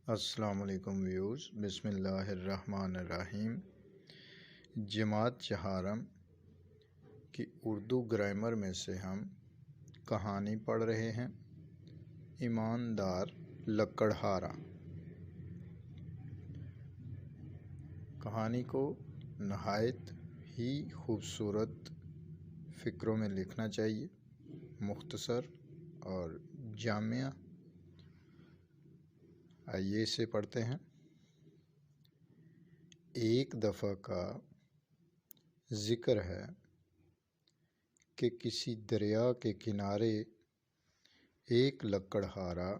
السلام علیکم ویوز، بسم اللہ الرحمن الرحیم۔ جماعت چہارم کی اردو گرامر میں سے ہم کہانی پڑھ رہے ہیں ایماندار لکڑہارا۔ کہانی کو نہایت ہی خوبصورت فکروں میں لکھنا چاہیے، مختصر اور جامع۔ آئیے اسے پڑھتے ہیں۔ ایک دفعہ کا ذکر ہے کہ کسی دریا کے کنارے ایک لکڑہارا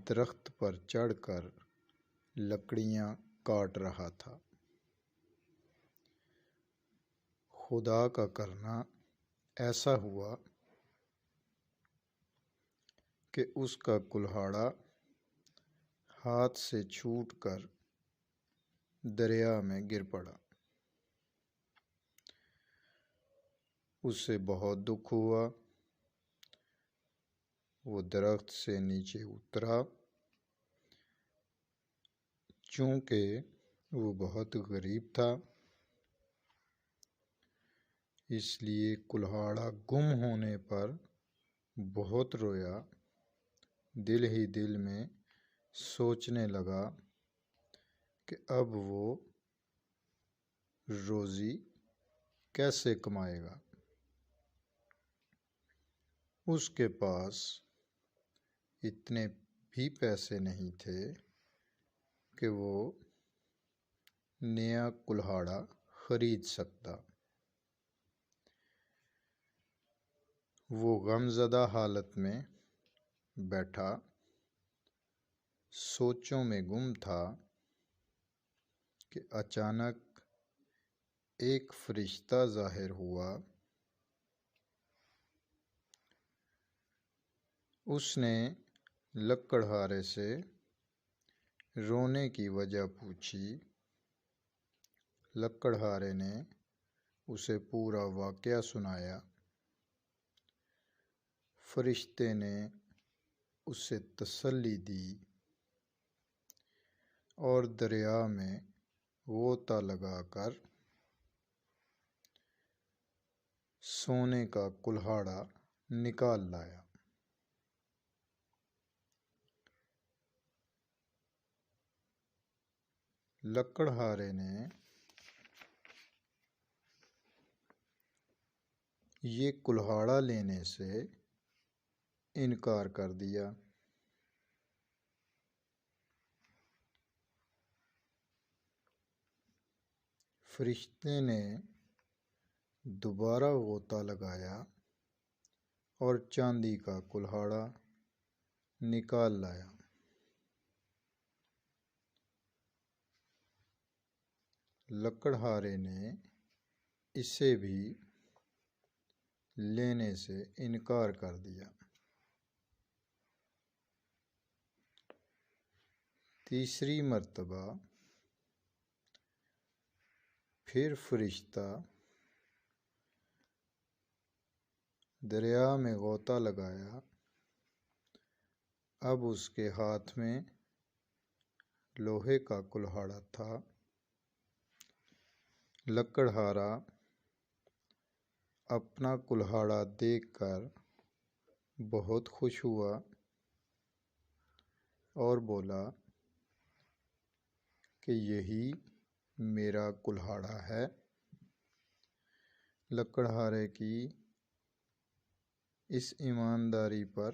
درخت پر چڑھ کر لکڑیاں کاٹ رہا تھا۔ خدا کا کرنا ایسا ہوا کہ اس کا کلہاڑا ہاتھ سے چھوٹ کر دریا میں گر پڑا۔ اسے بہت دکھ ہوا۔ وہ درخت سے نیچے اترا۔ چونکہ وہ بہت غریب تھا، اس لیے کلہاڑا گم ہونے پر بہت رویا۔ دل ہی دل میں سوچنے لگا کہ اب وہ روزی کیسے کمائے گا۔ اس کے پاس اتنے بھی پیسے نہیں تھے کہ وہ نیا کلہاڑا خرید سکتا۔ وہ غم زدہ حالت میں بیٹھا سوچوں میں گم تھا کہ اچانک ایک فرشتہ ظاہر ہوا۔ اس نے لکڑہارے سے رونے کی وجہ پوچھی۔ لکڑہارے نے اسے پورا واقعہ سنایا۔ فرشتے نے اسے تسلی دی اور دریا میں غوطہ لگا کر سونے کا کلہاڑا نکال لایا۔ لکڑہارے نے یہ کلہاڑا لینے سے انکار کر دیا۔ فرشتے نے دوبارہ غوطہ لگایا اور چاندی کا کلہاڑا نکال لایا۔ لکڑہارے نے اسے بھی لینے سے انکار کر دیا۔ تیسری مرتبہ پھر فرشتہ دریا میں غوطہ لگایا۔ اب اس کے ہاتھ میں لوہے کا کلہاڑا تھا۔ لکڑہارا اپنا کلہاڑا دیکھ کر بہت خوش ہوا اور بولا کہ یہی میرا کلہاڑا ہے۔ لکڑہارے کی اس ایمانداری پر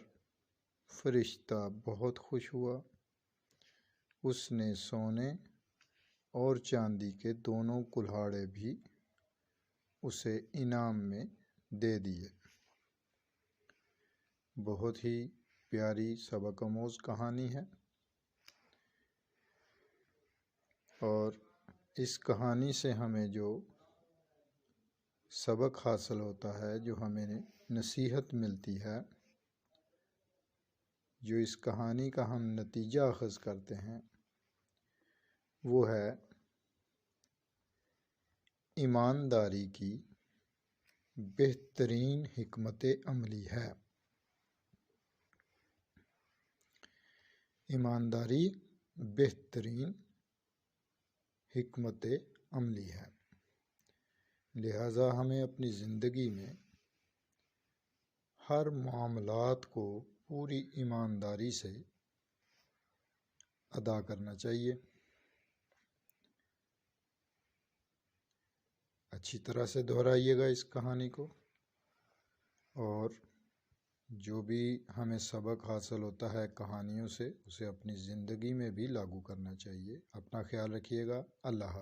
فرشتہ بہت خوش ہوا۔ اس نے سونے اور چاندی کے دونوں کلہاڑے بھی اسے انعام میں دے دیے۔ بہت ہی پیاری سبق آموز کہانی ہے، اور اس کہانی سے ہمیں جو سبق حاصل ہوتا ہے، جو ہمیں نصیحت ملتی ہے، جو اس کہانی کا ہم نتیجہ اخذ کرتے ہیں، وہ ہے ایمانداری کی بہترین حکمت عملی ہے۔ ایمانداری بہترین حکمت عملی ہے، لہٰذا ہمیں اپنی زندگی میں ہر معاملات کو پوری ایمانداری سے ادا کرنا چاہیے۔ اچھی طرح سے دہرائیے گا اس کہانی کو، اور جو بھی ہمیں سبق حاصل ہوتا ہے کہانیوں سے اسے اپنی زندگی میں بھی لاگو کرنا چاہیے۔ اپنا خیال رکھیے گا۔ اللہ حافظ۔